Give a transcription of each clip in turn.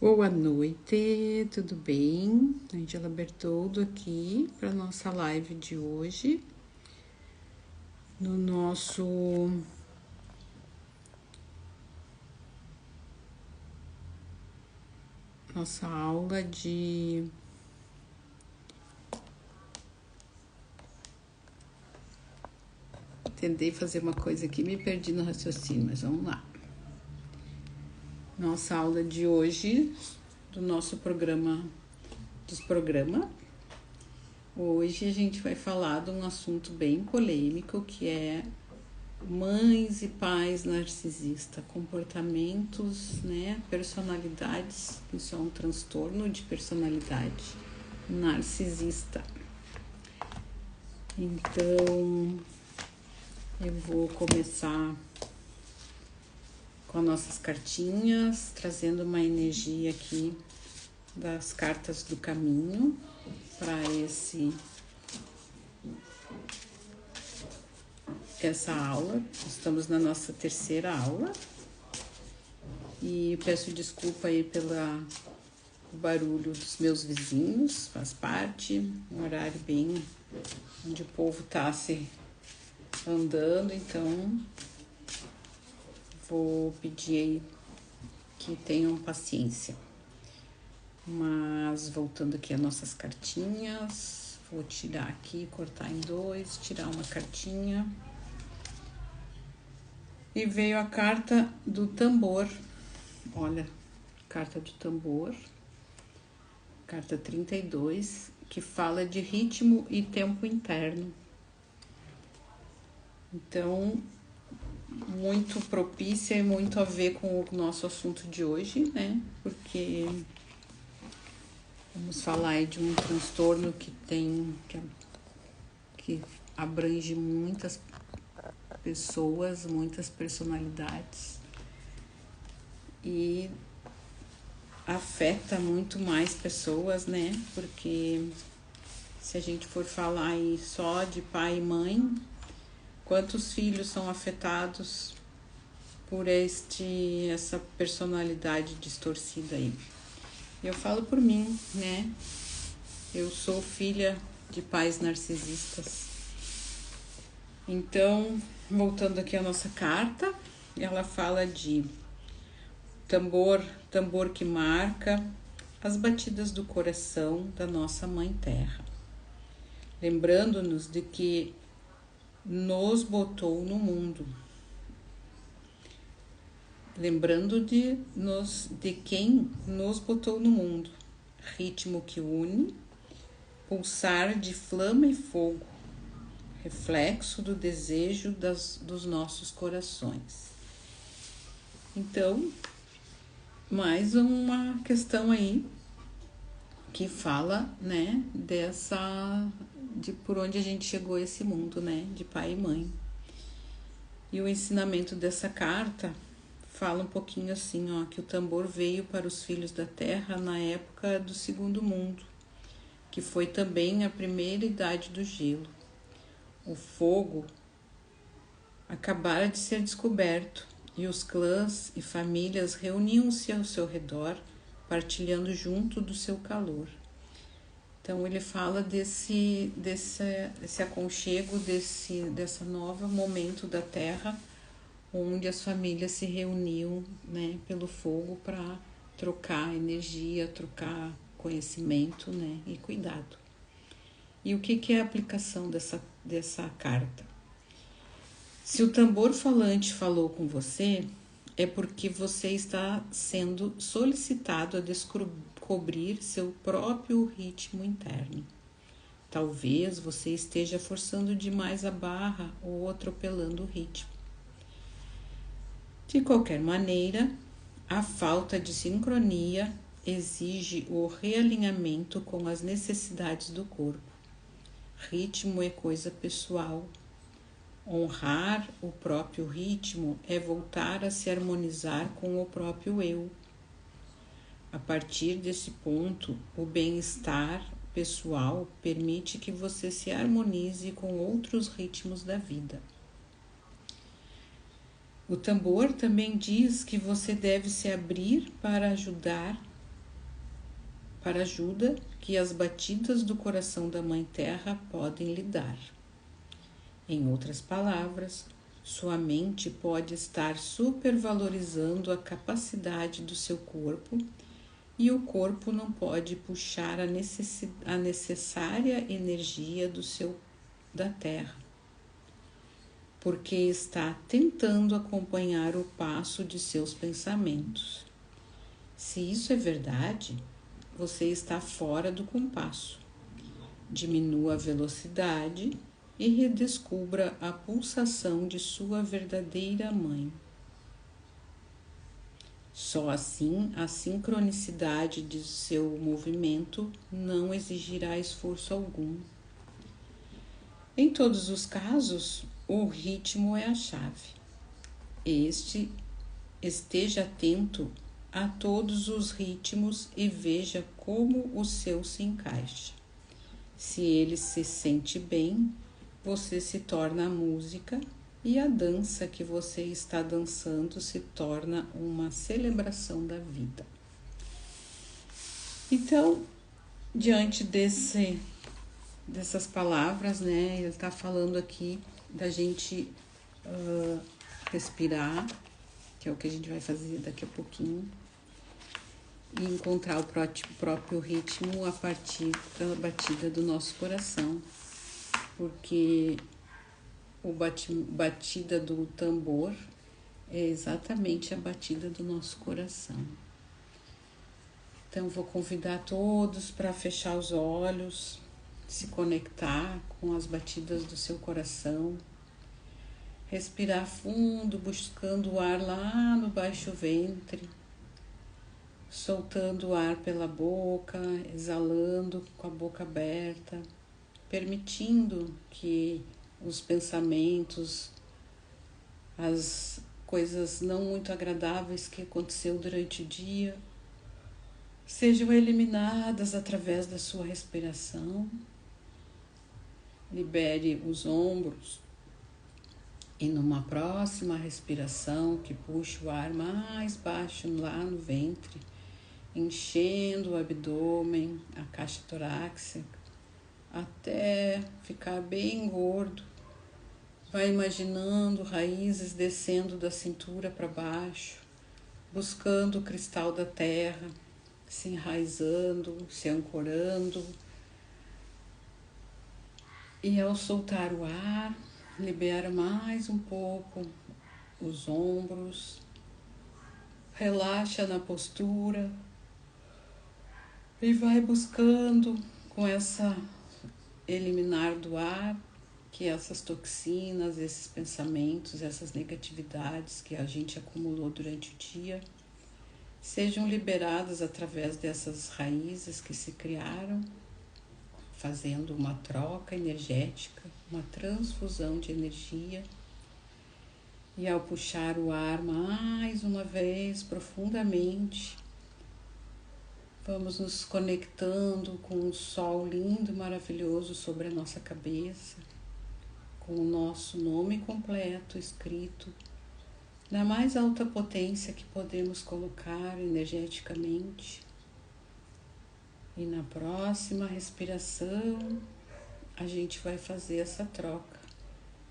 Boa noite, tudo bem? Angela Bertoldo aqui para nossa live de hoje, no nossa aula de tentei fazer uma coisa aqui, me perdi no raciocínio, mas vamos lá. Nossa aula de hoje do nosso programa dos programas. Hoje a gente vai falar de um assunto bem polêmico, que é mães e pais narcisistas, comportamentos, né, personalidades, isso é um transtorno de personalidade narcisista. Então, eu vou começar com as nossas cartinhas, trazendo uma energia aqui das cartas do caminho para essa aula. Estamos na nossa terceira aula e peço desculpa aí pelo barulho dos meus vizinhos, faz parte, um horário bem onde o povo tá se andando, então vou pedir aí que tenham paciência. Mas voltando aqui às nossas cartinhas, vou tirar aqui, cortar em dois, tirar uma cartinha. E veio a carta do tambor. Olha, carta do tambor, carta 32, que fala de ritmo e tempo interno. Então, muito propícia e muito a ver com o nosso assunto de hoje, né? Porque vamos falar aí de um transtorno que abrange muitas pessoas, muitas personalidades e afeta muito mais pessoas, né? Porque se a gente for falar aí só de pai e mãe, quantos filhos são afetados por essa personalidade distorcida aí? Eu falo por mim, né? Eu sou filha de pais narcisistas. Então, voltando aqui à nossa carta, ela fala de tambor que marca as batidas do coração da nossa Mãe Terra, lembrando-nos de que nos botou no mundo, lembrando de quem nos botou no mundo, ritmo que une, pulsar de flama e fogo, reflexo do desejo dos nossos corações. Então, mais uma questão aí que fala, né, de por onde a gente chegou a esse mundo, né, de pai e mãe. E o ensinamento dessa carta fala um pouquinho assim, ó, que o tambor veio para os filhos da terra na época do segundo mundo, que foi também a primeira idade do gelo. O fogo acabara de ser descoberto e os clãs e famílias reuniam-se ao seu redor, partilhando junto do seu calor. Então ele fala desse aconchego, dessa nova momento da Terra, onde as famílias se reuniam, né, pelo fogo para trocar energia, trocar conhecimento, né, e cuidado. E o que é a aplicação dessa carta? Se o tambor falante falou com você, é porque você está sendo solicitado a descobrir seu próprio ritmo interno. Talvez você esteja forçando demais a barra ou atropelando o ritmo. De qualquer maneira, a falta de sincronia exige o realinhamento com as necessidades do corpo. Ritmo é coisa pessoal. Honrar o próprio ritmo é voltar a se harmonizar com o próprio eu. A partir desse ponto, o bem-estar pessoal permite que você se harmonize com outros ritmos da vida. O tambor também diz que você deve se abrir para ajudar para a ajuda que as batidas do coração da Mãe Terra podem lhe dar. Em outras palavras, sua mente pode estar supervalorizando a capacidade do seu corpo e o corpo não pode puxar a necessária energia da Terra, porque está tentando acompanhar o passo de seus pensamentos. Se isso é verdade, você está fora do compasso. Diminua a velocidade e redescubra a pulsação de sua verdadeira mãe. Só assim a sincronicidade de seu movimento não exigirá esforço algum. Em todos os casos, o ritmo é a chave. Esteja atento a todos os ritmos e veja como o seu se encaixa. Se ele se sente bem, você se torna a música e a dança que você está dançando se torna uma celebração da vida. Então, diante dessas palavras, né, ele está falando aqui da gente respirar, que é o que a gente vai fazer daqui a pouquinho, e encontrar o próprio ritmo a partir da batida do nosso coração, porque batida do tambor é exatamente a batida do nosso coração. Então vou convidar todos para fechar os olhos, se conectar com as batidas do seu coração, respirar fundo, buscando o ar lá no baixo ventre, soltando o ar pela boca, exalando com a boca aberta, permitindo que os pensamentos, as coisas não muito agradáveis que aconteceu durante o dia, sejam eliminadas através da sua respiração. Libere os ombros e numa próxima respiração que puxe o ar mais baixo lá no ventre, enchendo o abdômen, a caixa torácica, até ficar bem gordo. Vai imaginando raízes descendo da cintura para baixo, buscando o cristal da terra, se enraizando, se ancorando. E ao soltar o ar, libera mais um pouco os ombros, relaxa na postura e vai buscando com essa eliminar do ar que essas toxinas, esses pensamentos, essas negatividades que a gente acumulou durante o dia sejam liberadas através dessas raízes que se criaram, fazendo uma troca energética, uma transfusão de energia. E ao puxar o ar mais uma vez profundamente, vamos nos conectando com um sol lindo e maravilhoso sobre a nossa cabeça, com o nosso nome completo escrito na mais alta potência que podemos colocar energeticamente. E na próxima respiração, a gente vai fazer essa troca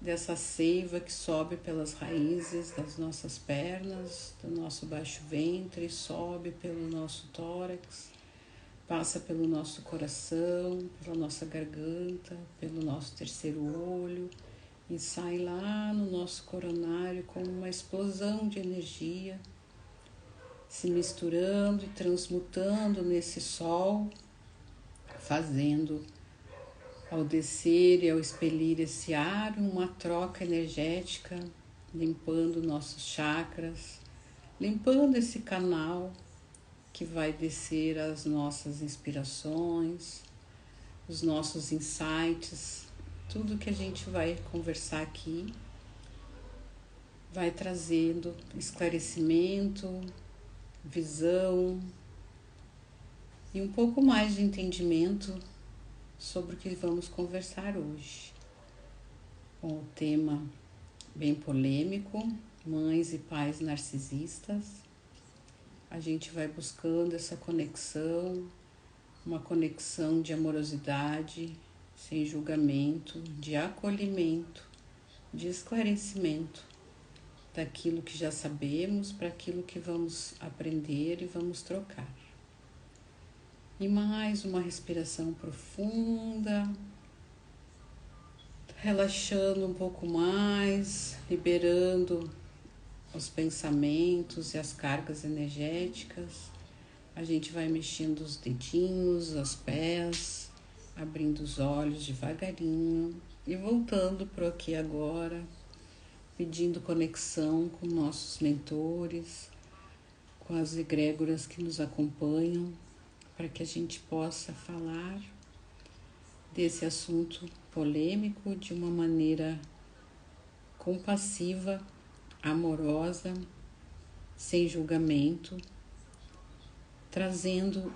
dessa seiva que sobe pelas raízes das nossas pernas, do nosso baixo ventre, sobe pelo nosso tórax, passa pelo nosso coração, pela nossa garganta, pelo nosso terceiro olho e sai lá no nosso coronário como uma explosão de energia, se misturando e transmutando nesse sol, fazendo ao descer e ao expelir esse ar uma troca energética, limpando nossos chakras, limpando esse canal que vai descer as nossas inspirações, os nossos insights, tudo que a gente vai conversar aqui vai trazendo esclarecimento, visão e um pouco mais de entendimento sobre o que vamos conversar hoje, com o tema bem polêmico, mães e pais narcisistas. A gente vai buscando essa conexão uma conexão de amorosidade, sem julgamento, de acolhimento, de esclarecimento daquilo que já sabemos para aquilo que vamos aprender e vamos trocar. E mais uma respiração profunda, relaxando um pouco mais, liberando os pensamentos e as cargas energéticas. A gente vai mexendo os dedinhos, os pés, abrindo os olhos devagarinho e voltando para o aqui e agora, pedindo conexão com nossos mentores, com as egrégoras que nos acompanham, para que a gente possa falar desse assunto polêmico de uma maneira compassiva, amorosa, sem julgamento, trazendo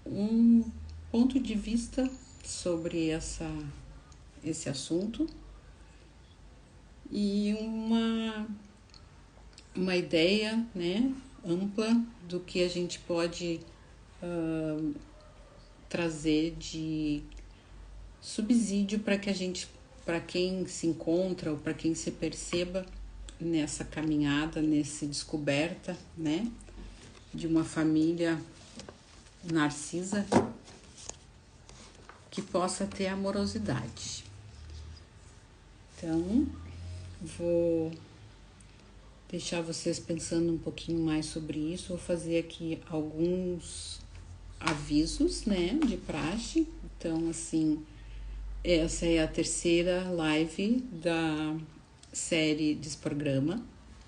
um ponto de vista sobre esse assunto e uma ideia, né, ampla do que a gente pode trazer de subsídio para quem se encontra ou para quem se perceba nessa caminhada, nessa descoberta, né, de uma família narcisa que possa ter amorosidade. Então, vou deixar vocês pensando um pouquinho mais sobre isso. Vou fazer aqui alguns avisos, né, de praxe. Então, assim, essa é a terceira live da série Desprograma.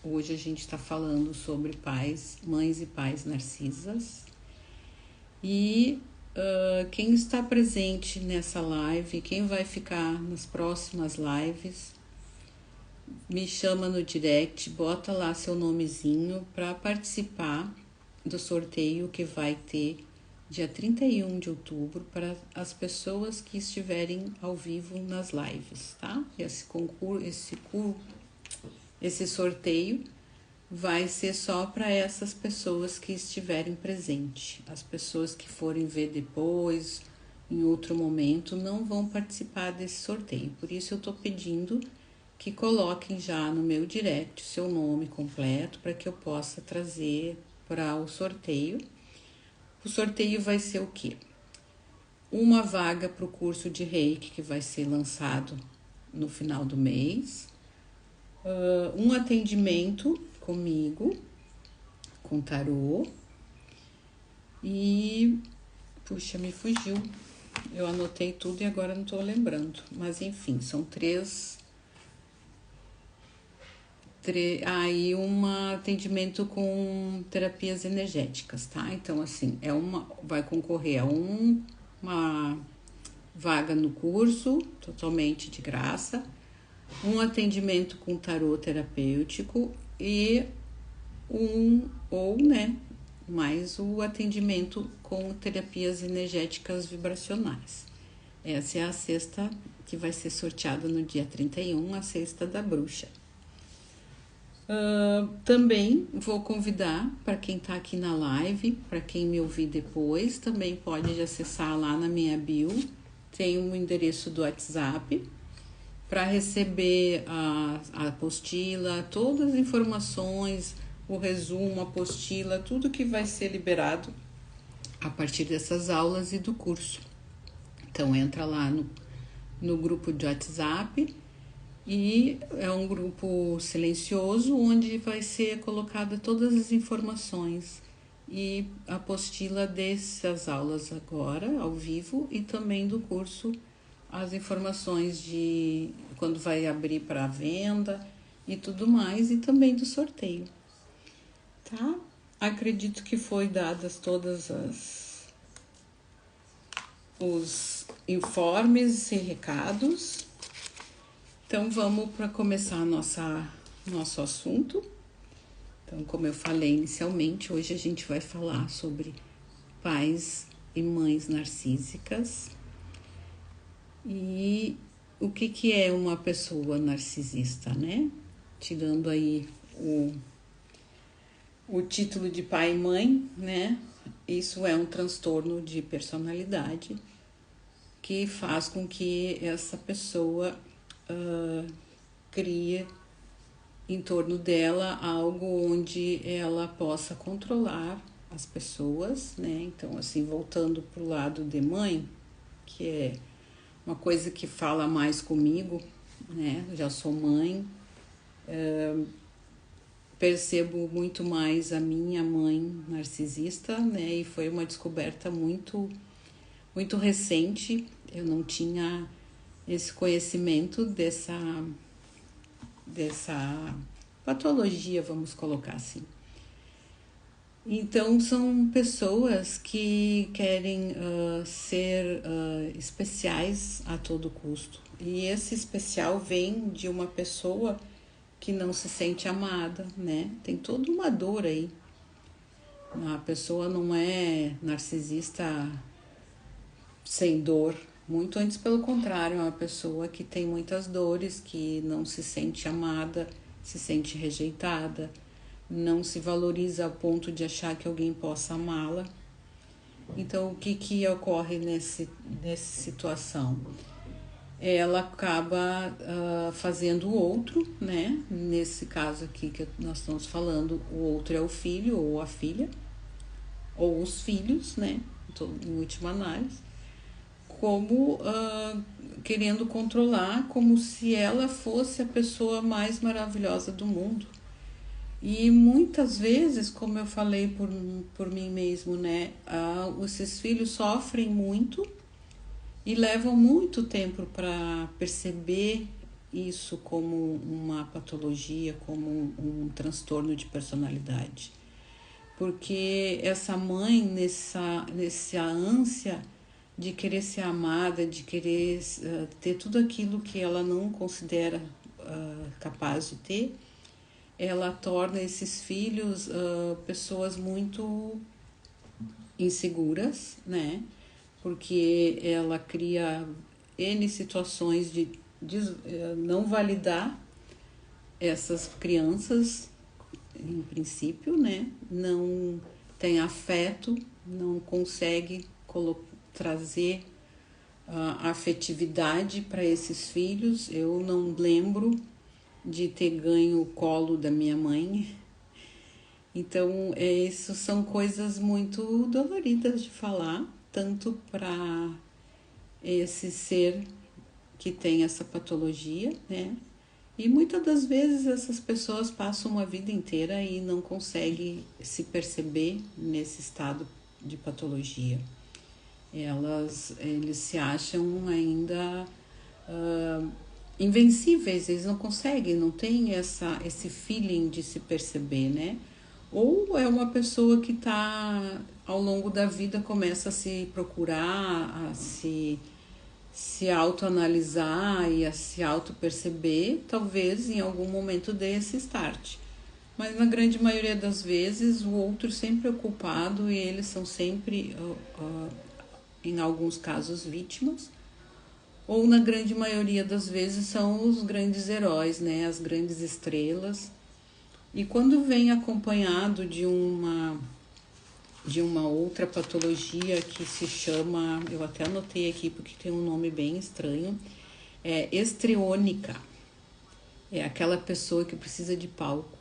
Hoje a gente está falando sobre mães e pais narcisas. E quem está presente nessa live, quem vai ficar nas próximas lives, me chama no direct, bota lá seu nomezinho para participar do sorteio que vai ter dia 31 de outubro para as pessoas que estiverem ao vivo nas lives, tá? Esse sorteio vai ser só para essas pessoas que estiverem presentes. As pessoas que forem ver depois, em outro momento, não vão participar desse sorteio. Por isso eu estou pedindo que coloquem já no meu direct seu nome completo para que eu possa trazer para o sorteio. O sorteio vai ser o quê? Uma vaga para o curso de Reiki que vai ser lançado no final do mês, um atendimento comigo, com tarô, e, puxa, me fugiu, eu anotei tudo e agora não estou lembrando, mas enfim, são três, aí um atendimento com terapias energéticas, tá? Então, assim, vai concorrer a uma vaga no curso, totalmente de graça, um atendimento com tarô terapêutico e mais o atendimento com terapias energéticas vibracionais. Essa é a cesta que vai ser sorteada no dia 31, a cesta da bruxa. Também vou convidar para quem está aqui na live, para quem me ouvir depois, também pode acessar lá na minha bio, tem um endereço do WhatsApp, para receber a apostila, todas as informações, o resumo, a apostila, tudo que vai ser liberado a partir dessas aulas e do curso. Então, entra lá no grupo de WhatsApp e é um grupo silencioso onde vai ser colocada todas as informações e a apostila dessas aulas agora, ao vivo, e também do curso, as informações de quando vai abrir para venda e tudo mais, e também do sorteio, tá? Acredito que foi dadas todas os informes e recados. Então vamos para começar nosso assunto. Então, como eu falei inicialmente, hoje a gente vai falar sobre pais e mães narcísicas. E o que é uma pessoa narcisista, né? Tirando aí o título de pai e mãe, né? isso é um transtorno de personalidade que faz com que essa pessoa crie em torno dela algo onde ela possa controlar as pessoas, né? Então, assim, voltando para o lado de mãe, que é uma coisa que fala mais comigo, né? Já sou mãe, percebo muito mais a minha mãe narcisista, né? E foi uma descoberta muito recente. Eu não tinha esse conhecimento dessa patologia, vamos colocar assim. Então, são pessoas que querem ser especiais a todo custo. E esse especial vem de uma pessoa que não se sente amada, né? Tem toda uma dor aí. A pessoa não é narcisista sem dor. Muito antes, pelo contrário, é uma pessoa que tem muitas dores, que não se sente amada, se sente rejeitada, não se valoriza ao ponto de achar que alguém possa amá-la. Então, o que ocorre nessa situação? Ela acaba fazendo o outro, né? Nesse caso aqui que nós estamos falando, o outro é o filho ou a filha, ou os filhos, né? Em última análise, como querendo controlar, como se ela fosse a pessoa mais maravilhosa do mundo. E muitas vezes, como eu falei por mim mesmo, né, esses filhos sofrem muito e levam muito tempo para perceber isso como uma patologia, como um transtorno de personalidade. Porque essa mãe, nessa ânsia de querer ser amada, de querer ter tudo aquilo que ela não considera capaz de ter, ela torna esses filhos pessoas muito inseguras, né? Porque ela cria N situações de não validar essas crianças, em princípio, né? Não tem afeto, não consegue trazer afetividade para esses filhos. Eu não lembro de ter ganho o colo da minha mãe. Então, isso são coisas muito doloridas de falar, tanto para esse ser que tem essa patologia, né? E muitas das vezes essas pessoas passam uma vida inteira e não conseguem se perceber nesse estado de patologia. Eles se acham ainda invencíveis, eles não conseguem, não tem esse feeling de se perceber, né? Ou é uma pessoa que está, ao longo da vida, começa a se procurar, a se autoanalisar e a se auto-perceber, talvez em algum momento dê esse start. Mas na grande maioria das vezes, o outro sempre é o culpado e eles são sempre, em alguns casos, vítimas. Ou na grande maioria das vezes são os grandes heróis, né? As grandes estrelas. E quando vem acompanhado de uma outra patologia que se chama, eu até anotei aqui porque tem um nome bem estranho, é estriônica. É aquela pessoa que precisa de palco,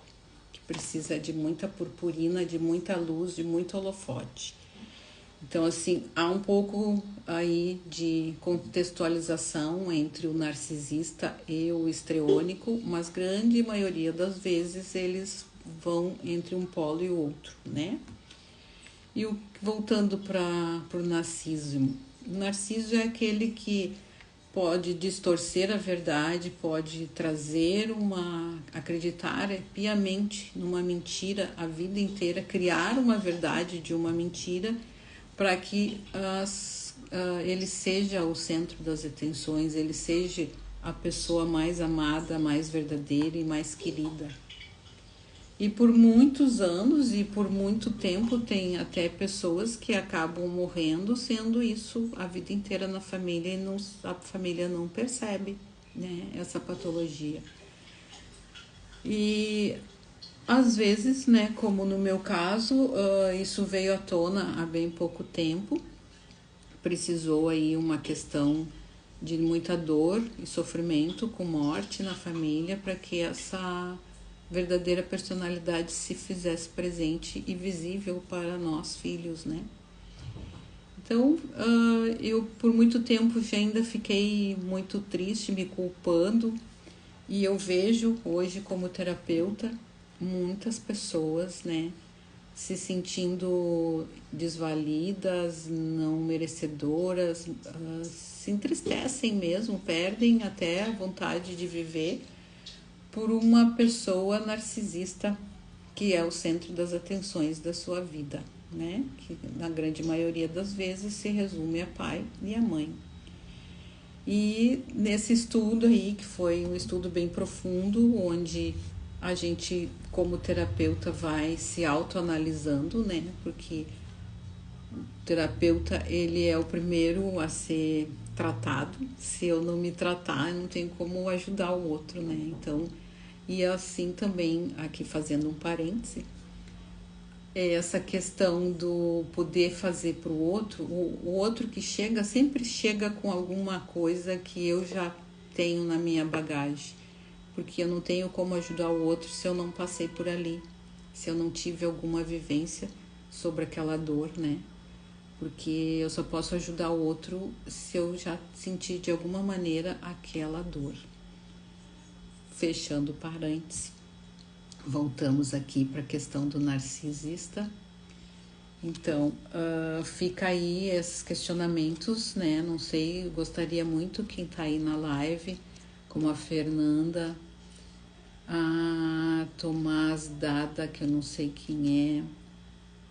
que precisa de muita purpurina, de muita luz, de muito holofote. Então, assim, há um pouco aí de contextualização entre o narcisista e o histriônico, mas grande maioria das vezes eles vão entre um polo e o outro, né? E voltando para o narcisismo. O narciso é aquele que pode distorcer a verdade, pode trazer acreditar piamente numa mentira a vida inteira, criar uma verdade de uma mentira para que ele seja o centro das atenções, ele seja a pessoa mais amada, mais verdadeira e mais querida. E por muitos anos e por muito tempo tem até pessoas que acabam morrendo sendo isso a vida inteira na família e a família não percebe, né, essa patologia. E Às vezes, né, como no meu caso, isso veio à tona há bem pouco tempo. Precisou aí uma questão de muita dor e sofrimento com morte na família para que essa verdadeira personalidade se fizesse presente e visível para nós filhos, né? Então, eu por muito tempo ainda fiquei muito triste, me culpando, e eu vejo hoje como terapeuta muitas pessoas, né, se sentindo desvalidas, não merecedoras, se entristecem mesmo, perdem até a vontade de viver por uma pessoa narcisista que é o centro das atenções da sua vida, né? Que na grande maioria das vezes se resume a pai e a mãe. E nesse estudo aí, que foi um estudo bem profundo, onde a gente, como terapeuta, vai se autoanalisando, né? Porque o terapeuta, ele é o primeiro a ser tratado. Se eu não me tratar, eu não tenho como ajudar o outro, né? Então, e assim também, aqui fazendo um parêntese, essa questão do poder fazer para o outro que chega, sempre chega com alguma coisa que eu já tenho na minha bagagem, porque eu não tenho como ajudar o outro se eu não passei por ali, se eu não tive alguma vivência sobre aquela dor, né? Porque eu só posso ajudar o outro se eu já senti de alguma maneira aquela dor. Fechando parênteses, voltamos aqui para a questão do narcisista. Então, fica aí esses questionamentos, né? Não sei, gostaria muito quem tá aí na live, como a Fernanda, a Tomás Dada, que eu não sei quem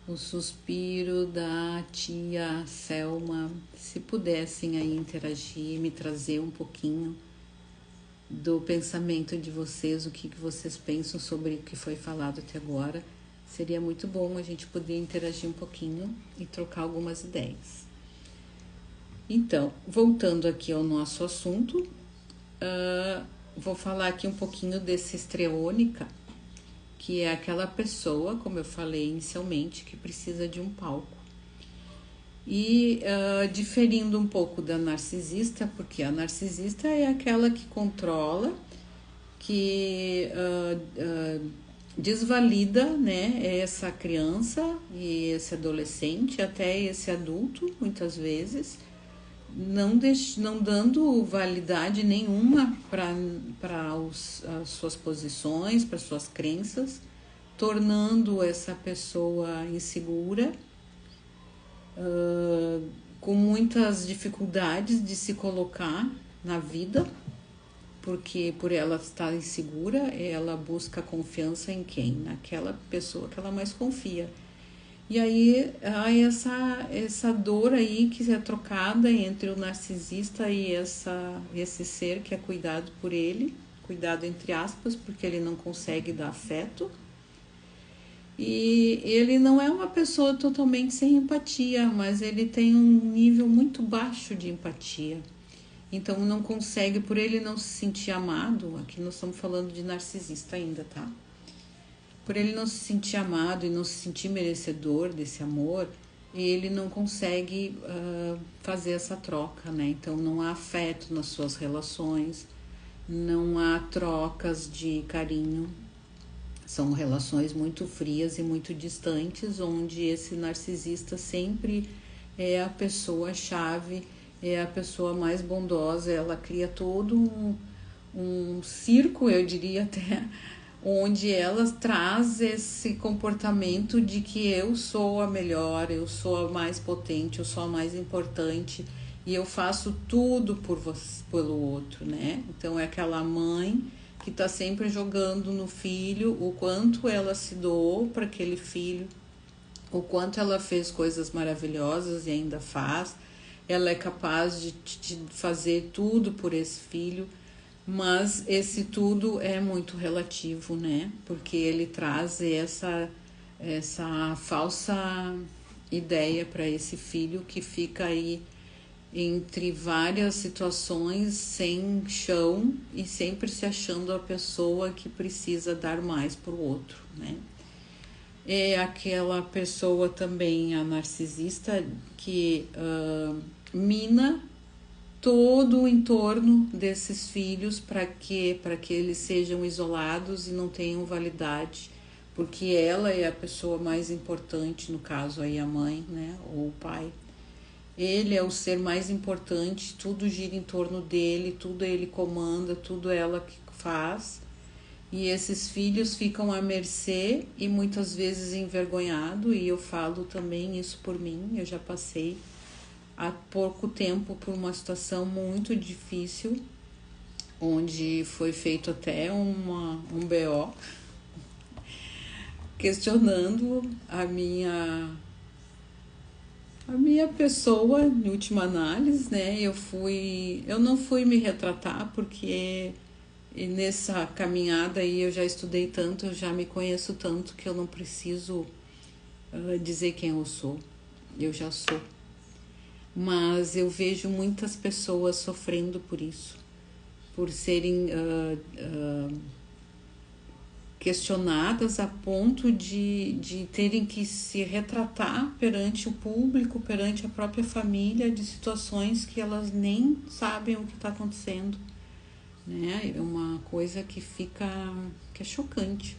é, o suspiro da tia Selma, se pudessem aí interagir, me trazer um pouquinho do pensamento de vocês, o que vocês pensam sobre o que foi falado até agora. Seria muito bom a gente poder interagir um pouquinho e trocar algumas ideias. Então, voltando aqui ao nosso assunto, vou falar aqui um pouquinho desse histriônica, que é aquela pessoa, como eu falei inicialmente, que precisa de um palco. E diferindo um pouco da narcisista, porque a narcisista é aquela que controla, que desvalida, né, essa criança e esse adolescente, até esse adulto, muitas vezes, não dando validade nenhuma para as suas posições, para suas crenças, tornando essa pessoa insegura, com muitas dificuldades de se colocar na vida, porque por ela estar insegura, ela busca confiança em quem? Naquela pessoa que ela mais confia. E aí há essa dor aí que é trocada entre o narcisista e esse ser que é cuidado por ele, cuidado entre aspas, porque ele não consegue dar afeto. E ele não é uma pessoa totalmente sem empatia, mas ele tem um nível muito baixo de empatia. Então não consegue, por ele não se sentir amado, aqui nós estamos falando de narcisista ainda, tá? Por ele não se sentir amado e não se sentir merecedor desse amor, ele não consegue fazer essa troca, né? Então não há afeto nas suas relações, não há trocas de carinho. São relações muito frias e muito distantes, onde esse narcisista sempre é a pessoa-chave, é a pessoa mais bondosa. Ela cria todo um circo, eu diria até, onde ela traz esse comportamento de que eu sou a melhor, eu sou a mais potente, eu sou a mais importante e eu faço tudo por você, pelo outro, né? Então é aquela mãe que está sempre jogando no filho o quanto ela se doou para aquele filho, o quanto ela fez coisas maravilhosas e ainda faz. Ela é capaz de fazer tudo por esse filho, mas esse tudo é muito relativo, né? Porque ele traz essa falsa ideia para esse filho que fica aí entre várias situações sem chão e sempre se achando a pessoa que precisa dar mais para o outro, né? É aquela pessoa também, a narcisista, que mina todo o entorno desses filhos para que eles sejam isolados e não tenham validade, porque ela é a pessoa mais importante, no caso aí a mãe, né, ou o pai. Ele é o ser mais importante, tudo gira em torno dele, tudo ele comanda, tudo ela que faz. E esses filhos ficam à mercê e muitas vezes envergonhados, e eu falo também isso por mim, eu já passei há pouco tempo por uma situação muito difícil, onde foi feito até um BO, questionando a minha pessoa, em última análise, né? Eu não fui me retratar, porque nessa caminhada aí eu já estudei tanto, eu já me conheço tanto, que eu não preciso dizer quem eu sou, eu já sou. Mas eu vejo muitas pessoas sofrendo por isso, por serem questionadas a ponto de terem que se retratar perante o público, perante a própria família, de situações que elas nem sabem o que está acontecendo, né? É uma coisa que é chocante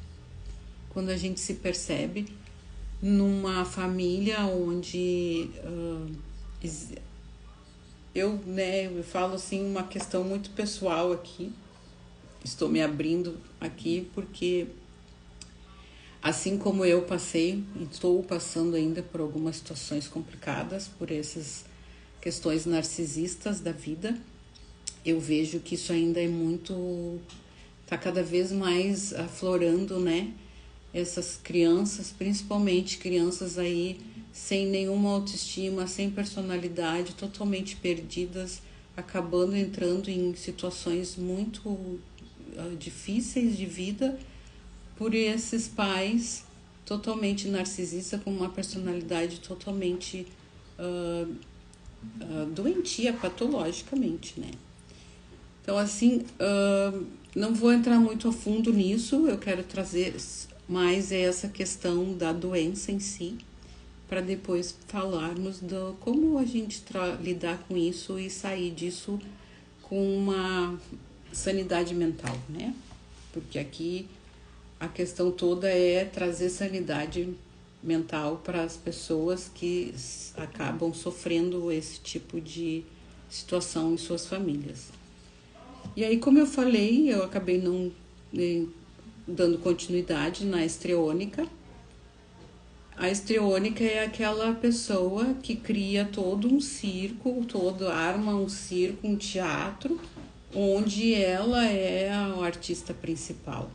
quando a gente se percebe numa família onde eu falo assim, uma questão muito pessoal aqui. Estou me abrindo aqui porque, assim como eu passei e estou passando ainda por algumas situações complicadas, por essas questões narcisistas da vida, eu vejo que isso ainda é muito, está cada vez mais aflorando, né? Essas crianças, principalmente crianças aí sem nenhuma autoestima, sem personalidade, totalmente perdidas, acabando entrando em situações muito difíceis de vida por esses pais totalmente narcisistas, com uma personalidade totalmente doentia, patologicamente, né? Então, assim, não vou entrar muito a fundo nisso, eu quero trazer mais essa questão da doença em si, para depois falarmos como a gente lidar com isso e sair disso com uma sanidade mental, né? Porque aqui a questão toda é trazer sanidade mental para as pessoas que acabam sofrendo esse tipo de situação em suas famílias. E aí, como eu falei, eu acabei não dando continuidade na histriônica. A histriônica é aquela pessoa que cria todo um circo, arma um circo, um teatro, onde ela é a artista principal.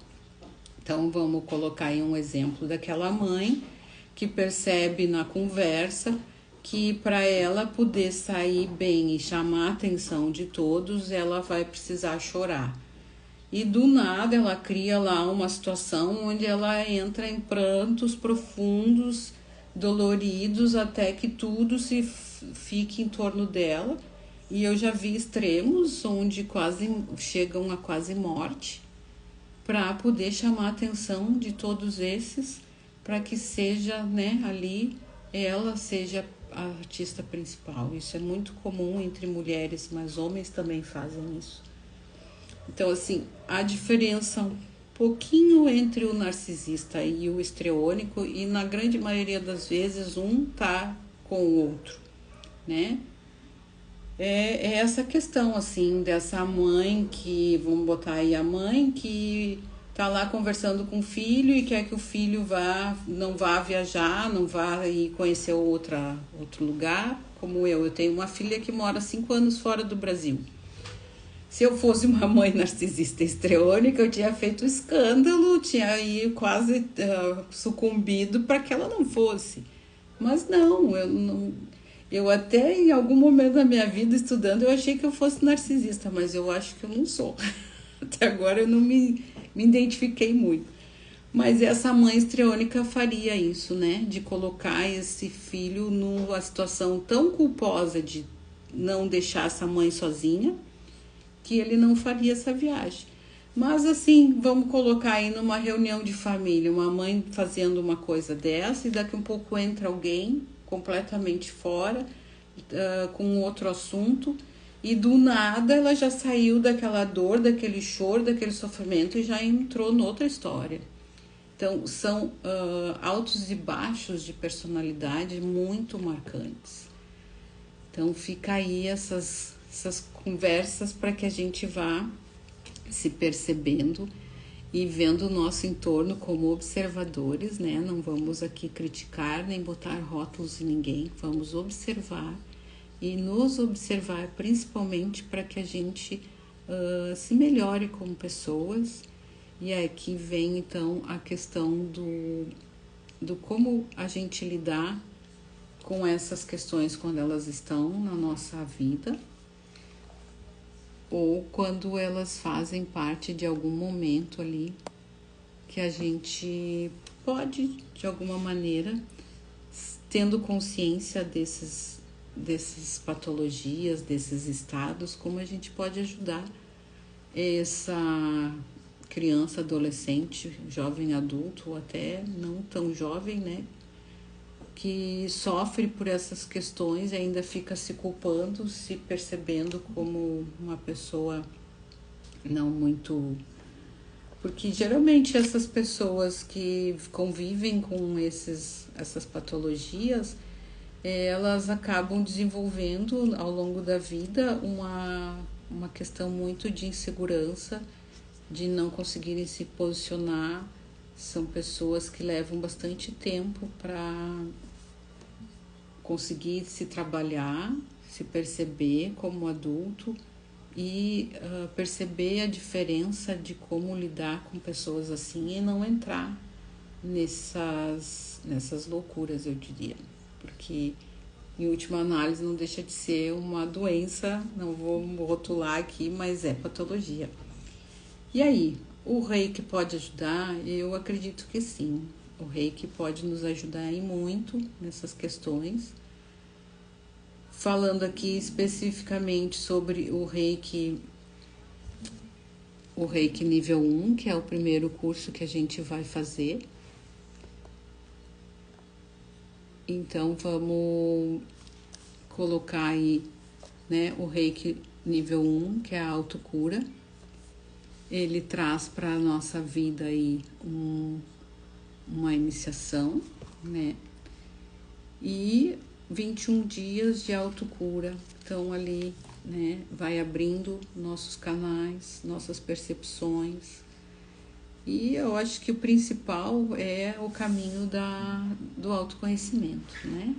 Então, vamos colocar aí um exemplo daquela mãe que percebe na conversa que para ela poder sair bem e chamar a atenção de todos, ela vai precisar chorar. E do nada ela cria lá uma situação onde ela entra em prantos profundos, doloridos, até que tudo se fique em torno dela. E eu já vi extremos onde quase chegam a quase morte, para poder chamar a atenção de todos esses, para que seja, né, ali ela seja a artista principal. Isso é muito comum entre mulheres, mas homens também fazem isso. Então, assim, a diferença um pouquinho entre o narcisista e o histriônico, e na grande maioria das vezes um tá com o outro, né? É essa questão, assim, dessa mãe que, vamos botar aí a mãe que tá lá conversando com o filho e quer que o filho não vá viajar, não vá ir conhecer outro lugar, como eu tenho uma filha que mora 5 anos fora do Brasil. Se eu fosse uma mãe narcisista histriônica, eu tinha feito escândalo, tinha aí quase sucumbido para que ela não fosse. Mas não, eu até em algum momento da minha vida estudando, eu achei que eu fosse narcisista, mas eu acho que eu não sou. Até agora eu não me identifiquei muito. Mas essa mãe histriônica faria isso, né? De colocar esse filho numa situação tão culposa de não deixasse a mãe sozinha, que ele não faria essa viagem. Mas assim, vamos colocar aí numa reunião de família, uma mãe fazendo uma coisa dessa e daqui um pouco entra alguém completamente fora, com outro assunto, e do nada ela já saiu daquela dor, daquele choro, daquele sofrimento e já entrou noutra história. Então, são altos e baixos de personalidade muito marcantes. Então, fica aí essas conversas para que a gente vá se percebendo e vendo o nosso entorno como observadores, né? Não vamos aqui criticar nem botar rótulos em ninguém, vamos observar e nos observar principalmente para que a gente se melhore como pessoas. E aqui vem então a questão do como a gente lidar com essas questões quando elas estão na nossa vida ou quando elas fazem parte de algum momento ali que a gente pode, de alguma maneira, tendo consciência dessas patologias, desses estados, como a gente pode ajudar essa criança, adolescente, jovem adulto ou até não tão jovem, né, que sofre por essas questões e ainda fica se culpando, se percebendo como uma pessoa não muito... Porque geralmente essas pessoas que convivem com essas patologias, elas acabam desenvolvendo ao longo da vida uma questão muito de insegurança, de não conseguirem se posicionar. São pessoas que levam bastante tempo para conseguir se trabalhar, se perceber como adulto e perceber a diferença de como lidar com pessoas assim e não entrar nessas loucuras, eu diria. Porque, em última análise, não deixa de ser uma doença, não vou rotular aqui, mas é patologia. E aí, o Reiki pode ajudar? Eu acredito que sim. O Reiki pode nos ajudar e muito nessas questões. Falando aqui especificamente sobre o Reiki nível 1, que é o primeiro curso que a gente vai fazer. Então, vamos colocar aí, né, o Reiki nível 1, que é a autocura. Ele traz para a nossa vida aí uma iniciação, né? E 21 dias de autocura. Então, ali, né, vai abrindo nossos canais, nossas percepções. E eu acho que o principal é o caminho do autoconhecimento, né?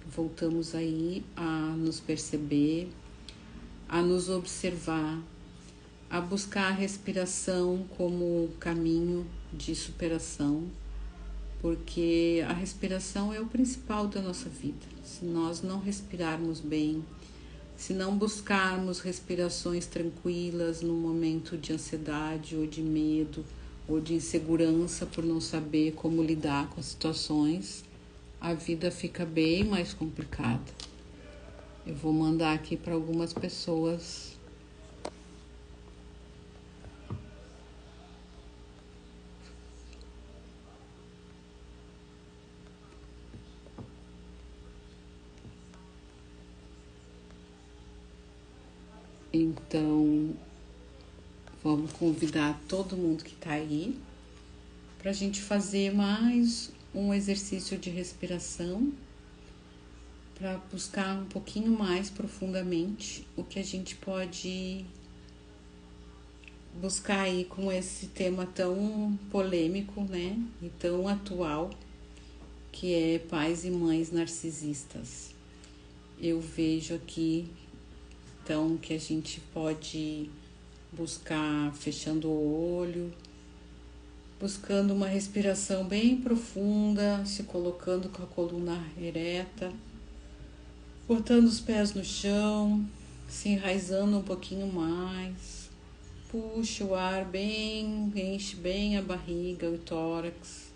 Voltamos aí a nos perceber, a nos observar, a buscar a respiração como caminho de superação, porque a respiração é o principal da nossa vida. Se nós não respirarmos bem, se não buscarmos respirações tranquilas no momento de ansiedade ou de medo ou de insegurança por não saber como lidar com as situações, a vida fica bem mais complicada. Eu vou mandar aqui para algumas pessoas Então, vamos convidar todo mundo que está aí para a gente fazer mais um exercício de respiração para buscar um pouquinho mais profundamente o que a gente pode buscar aí com esse tema tão polêmico, né, e tão atual, que é pais e mães narcisistas. Eu vejo aqui então que a gente pode buscar fechando o olho, buscando uma respiração bem profunda, se colocando com a coluna ereta, botando os pés no chão, se enraizando um pouquinho mais. Puxa o ar bem, enche bem a barriga, o tórax,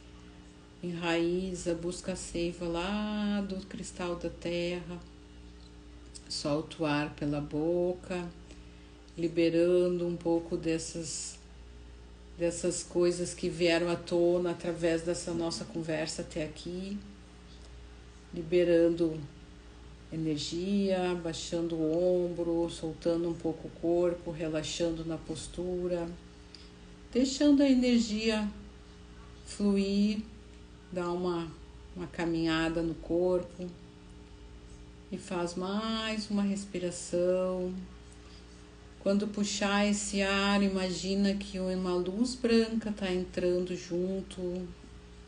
enraiza, busca a seiva lá do cristal da terra. Solta o ar pela boca, liberando um pouco dessas coisas que vieram à tona através dessa nossa conversa até aqui. Liberando energia, baixando o ombro, soltando um pouco o corpo, relaxando na postura, deixando a energia fluir, dar uma caminhada no corpo e faz mais uma respiração. Quando puxar esse ar, imagina que uma luz branca está entrando junto,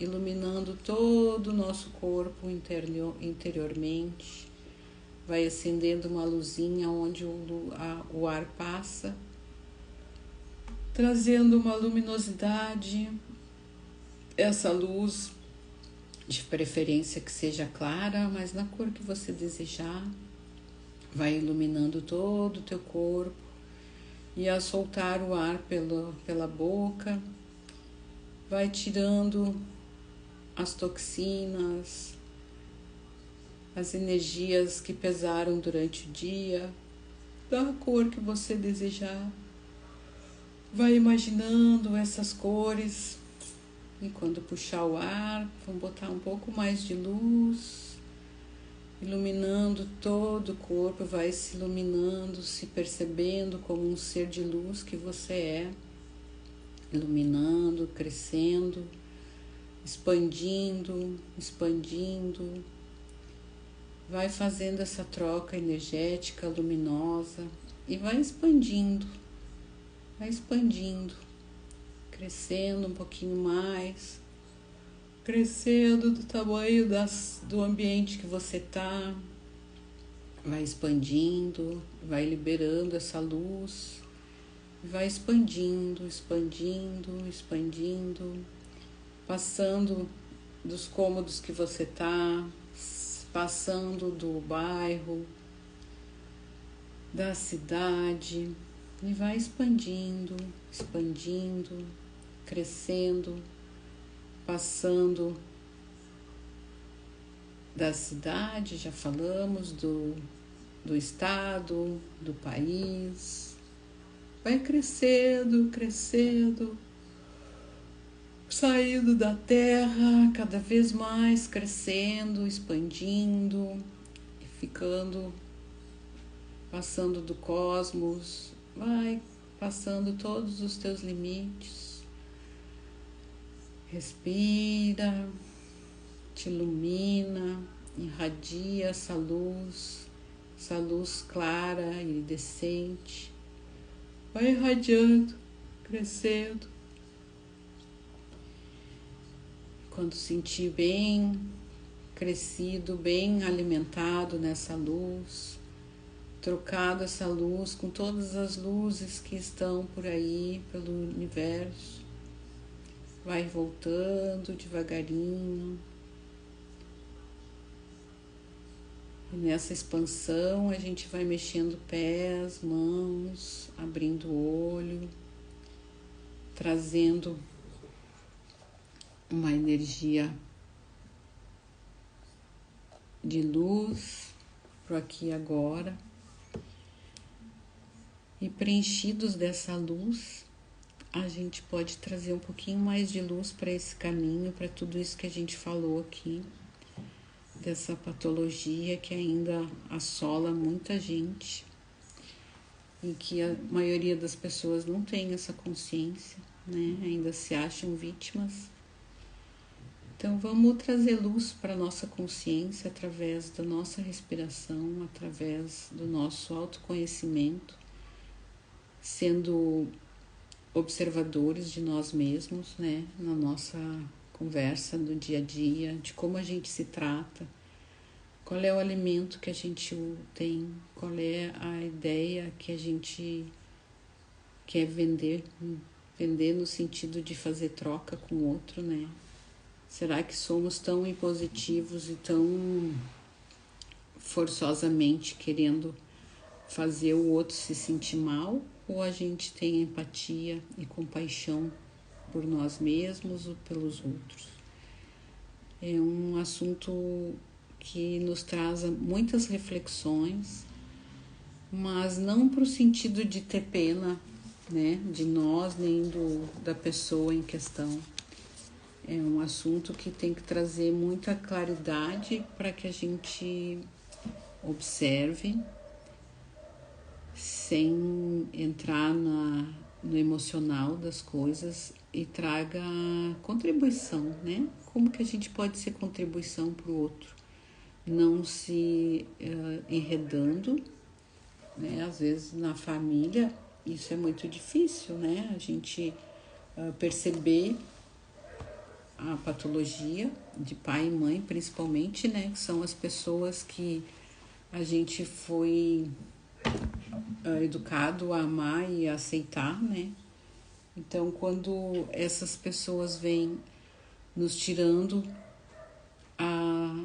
iluminando todo o nosso corpo interiormente. Vai acendendo uma luzinha onde o ar passa, trazendo uma luminosidade. Essa luz, de preferência que seja clara, mas na cor que você desejar, vai iluminando todo o teu corpo. E ao soltar o ar pela boca, vai tirando as toxinas, as energias que pesaram durante o dia, da cor que você desejar. Vai imaginando essas cores e quando puxar o ar, vamos botar um pouco mais de luz, iluminando todo o corpo, vai se iluminando, se percebendo como um ser de luz que você é, iluminando, crescendo, expandindo, vai fazendo essa troca energética, luminosa e vai expandindo, crescendo um pouquinho mais, crescendo do tamanho do ambiente que você está, vai expandindo, vai liberando essa luz, vai expandindo, passando dos cômodos que você está, passando do bairro, da cidade, e vai expandindo, crescendo, passando da cidade, já falamos, do estado, do país, vai crescendo, saindo da terra, cada vez mais crescendo, expandindo, e ficando, passando do cosmos, vai passando todos os teus limites. Respira, te ilumina, irradia essa luz clara, iridescente, vai irradiando, crescendo. Quando sentir bem crescido, bem alimentado nessa luz, trocado essa luz com todas as luzes que estão por aí, pelo universo, vai voltando devagarinho. E nessa expansão a gente vai mexendo pés, mãos, abrindo o olho, trazendo uma energia de luz para aqui e agora. E preenchidos dessa luz, a gente pode trazer um pouquinho mais de luz para esse caminho, para tudo isso que a gente falou aqui, dessa patologia que ainda assola muita gente e que a maioria das pessoas não tem essa consciência, né? Ainda se acham vítimas. Então vamos trazer luz para a nossa consciência através da nossa respiração, através do nosso autoconhecimento, sendo observadores de nós mesmos, né? Na nossa conversa do dia a dia, de como a gente se trata, qual é o alimento que a gente tem, qual é a ideia que a gente quer vender no sentido de fazer troca com o outro, né? Será que somos tão impositivos e tão forçosamente querendo fazer o outro se sentir mal? Ou a gente tem empatia e compaixão por nós mesmos ou pelos outros? É um assunto que nos traz muitas reflexões mas não para o sentido de ter pena, né, de nós nem da pessoa em questão. É um assunto que tem que trazer muita claridade para que a gente observe sem entrar no emocional das coisas e traga contribuição, né? Como que a gente pode ser contribuição para o outro? Não se enredando, né? Às vezes na família isso é muito difícil, né? A gente perceber a patologia de pai e mãe, principalmente, né? Que são as pessoas que a gente foi educado a amar e a aceitar, né? Então, quando essas pessoas vêm nos tirando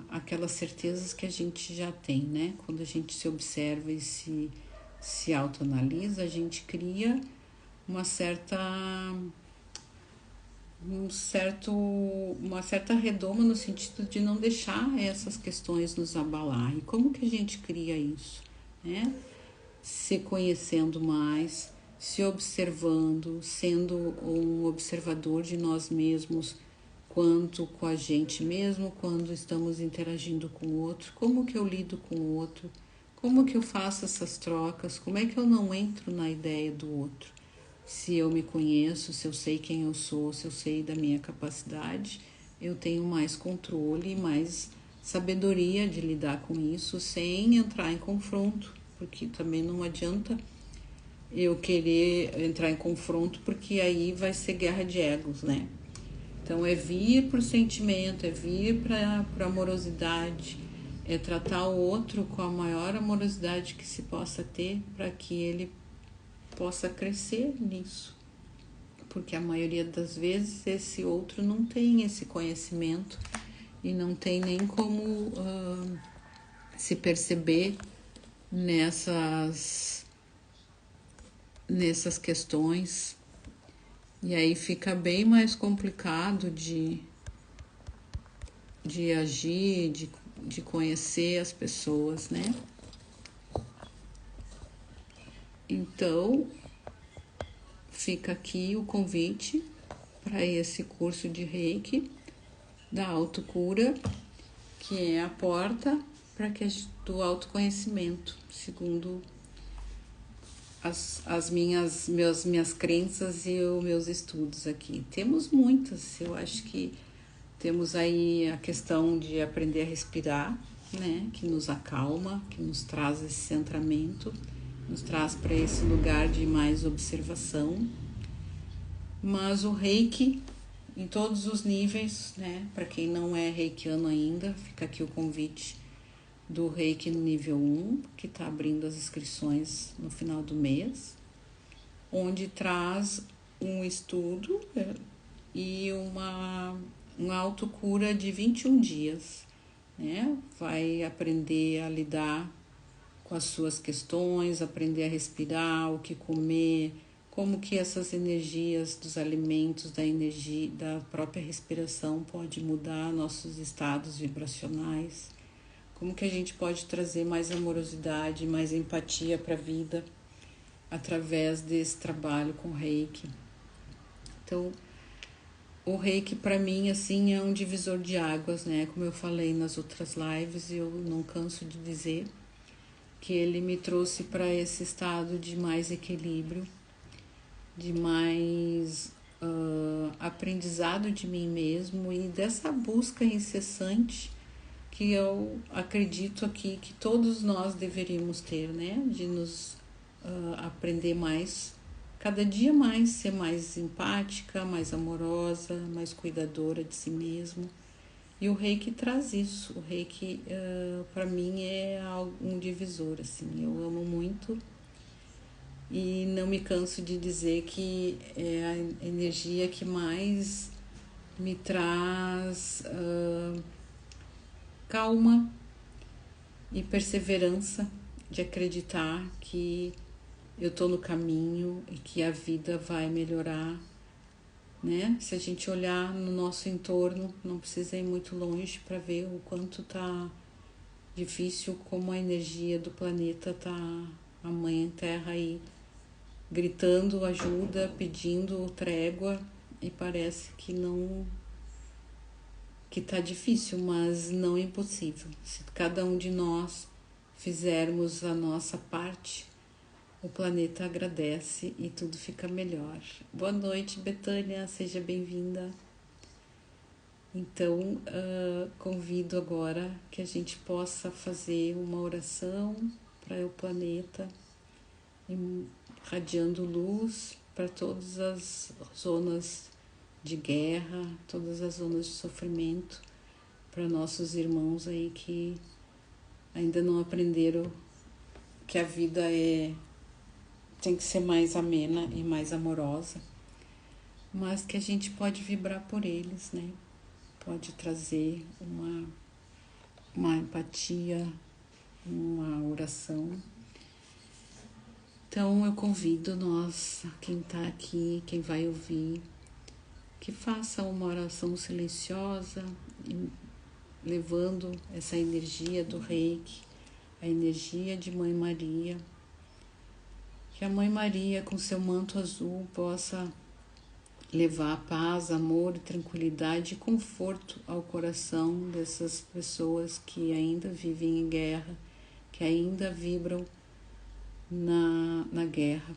aquelas certezas que a gente já tem, né? Quando a gente se observa e se autoanalisa, a gente cria uma certa redoma no sentido de não deixar essas questões nos abalar. E como que a gente cria isso, né? Se conhecendo mais, se observando, sendo um observador de nós mesmos, quanto com a gente mesmo, quando estamos interagindo com o outro, como que eu lido com o outro, como que eu faço essas trocas, como é que eu não entro na ideia do outro. Se eu me conheço, se eu sei quem eu sou, se eu sei da minha capacidade, eu tenho mais controle e mais sabedoria de lidar com isso sem entrar em confronto, porque também não adianta eu querer entrar em confronto, porque aí vai ser guerra de egos, né? Então é vir pro sentimento, é vir para amorosidade, é tratar o outro com a maior amorosidade que se possa ter para que ele possa crescer nisso, porque a maioria das vezes esse outro não tem esse conhecimento e não tem nem como se perceber nessas questões, e aí fica bem mais complicado de agir, de conhecer as pessoas, né? Então, fica aqui o convite para esse curso de Reiki da autocura, que é a porta para que do autoconhecimento, segundo as minhas crenças e os meus estudos aqui. Temos muitas, eu acho que temos aí a questão de aprender a respirar, né, que nos acalma, que nos traz esse centramento, nos traz para esse lugar de mais observação. Mas o Reiki, em todos os níveis, né, para quem não é reikiano ainda, fica aqui o convite do Reiki no nível 1, que está abrindo as inscrições no final do mês, onde traz um estudo e uma autocura de 21 dias, né? Vai aprender a lidar com as suas questões, aprender a respirar, o que comer, como que essas energias dos alimentos, da energia, da própria respiração pode mudar nossos estados vibracionais, como que a gente pode trazer mais amorosidade, mais empatia para a vida através desse trabalho com Reiki. Então, o Reiki para mim assim é um divisor de águas, né? Como eu falei nas outras lives, eu não canso de dizer que ele me trouxe para esse estado de mais equilíbrio, de mais aprendizado de mim mesmo e dessa busca incessante que eu acredito aqui que todos nós deveríamos ter, né? De nos aprender mais, cada dia mais, ser mais empática, mais amorosa, mais cuidadora de si mesmo. E o Reiki traz isso. O Reiki, para mim, é um divisor, assim. Eu amo muito e não me canso de dizer que é a energia que mais me traz calma e perseverança de acreditar que eu estou no caminho e que a vida vai melhorar, né? Se a gente olhar no nosso entorno, não precisa ir muito longe para ver o quanto tá difícil, como a energia do planeta tá a Mãe Terra aí gritando ajuda, pedindo trégua, e parece que não, que tá difícil, mas não é impossível. Se cada um de nós fizermos a nossa parte, o planeta agradece e tudo fica melhor. Boa noite, Betânia, seja bem-vinda. Então, convido agora que a gente possa fazer uma oração para o planeta, irradiando luz para todas as zonas de guerra, todas as zonas de sofrimento, para nossos irmãos aí que ainda não aprenderam que a vida tem que ser mais amena e mais amorosa, mas que a gente pode vibrar por eles, né? Pode trazer uma empatia, uma oração. Então eu convido quem está aqui, quem vai ouvir, que faça uma oração silenciosa, levando essa energia do Reiki, a energia de Mãe Maria, que a Mãe Maria com seu manto azul possa levar paz, amor, tranquilidade e conforto ao coração dessas pessoas que ainda vivem em guerra, que ainda vibram na guerra.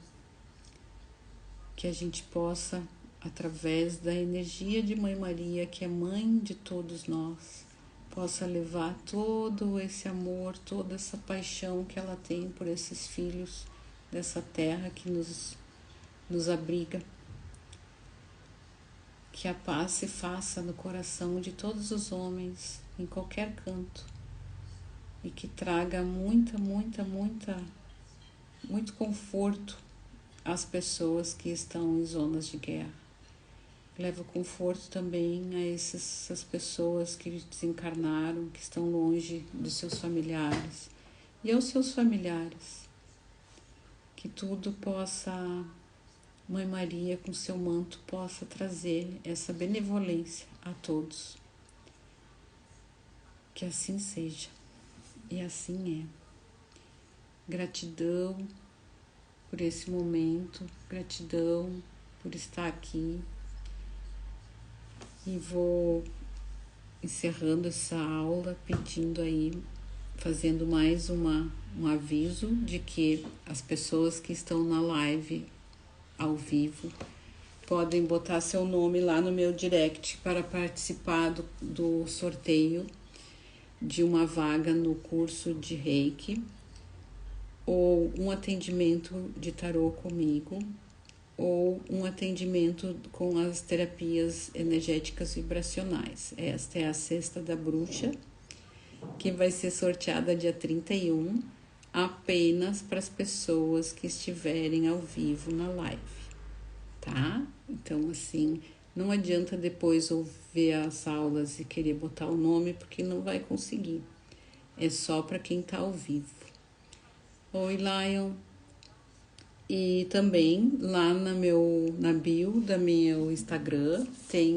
Que a gente possa, através da energia de Mãe Maria, que é mãe de todos nós, possa levar todo esse amor, toda essa paixão que ela tem por esses filhos dessa terra que nos abriga. Que a paz se faça no coração de todos os homens, em qualquer canto, e que traga muito conforto às pessoas que estão em zonas de guerra. Leva conforto também a essas pessoas que desencarnaram, que estão longe dos seus familiares, e aos seus familiares. Que tudo possa, Mãe Maria, com seu manto, possa trazer essa benevolência a todos. Que assim seja, e assim é. Gratidão por esse momento, gratidão por estar aqui. E vou encerrando essa aula pedindo aí, fazendo mais um aviso de que as pessoas que estão na live ao vivo podem botar seu nome lá no meu direct para participar do sorteio de uma vaga no curso de Reiki, ou um atendimento de tarô comigo, ou um atendimento com as terapias energéticas vibracionais. Esta é a Sexta da Bruxa, que vai ser sorteada dia 31, apenas para as pessoas que estiverem ao vivo na live, tá? Então, assim, não adianta depois ouvir as aulas e querer botar o nome, porque não vai conseguir. É só para quem tá ao vivo. Oi, Lion. E também lá na bio do meu Instagram tem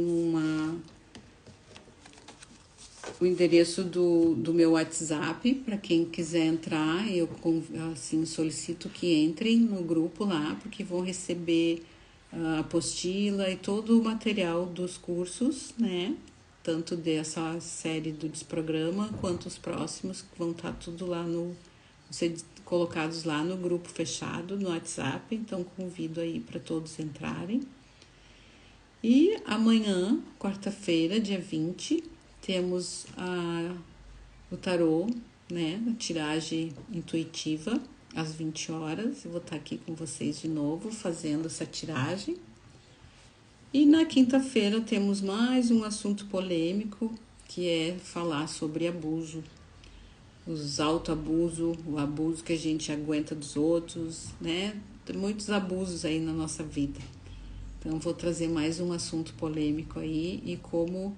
o endereço do meu WhatsApp para quem quiser entrar. Eu assim solicito que entrem no grupo lá, porque vão receber a apostila e todo o material dos cursos, né? Tanto dessa série do desprograma quanto os próximos, que vão estar tudo lá ser colocados lá no grupo fechado no WhatsApp. Então convido aí para todos entrarem. E amanhã, quarta-feira, dia 20, temos o tarô, né, a tiragem intuitiva, às 20 horas. Eu vou estar aqui com vocês de novo, fazendo essa tiragem. E na quinta-feira temos mais um assunto polêmico, que é falar sobre abuso. Os autoabuso, o abuso que a gente aguenta dos outros, né? Tem muitos abusos aí na nossa vida. Então vou trazer mais um assunto polêmico aí e como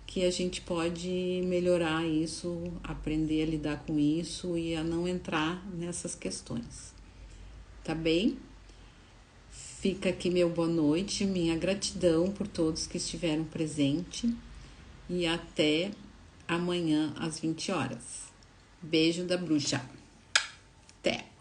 que a gente pode melhorar isso, aprender a lidar com isso e a não entrar nessas questões. Tá bem? Fica aqui meu boa noite, minha gratidão por todos que estiveram presentes e até amanhã às 20 horas. Beijo da bruxa. Até!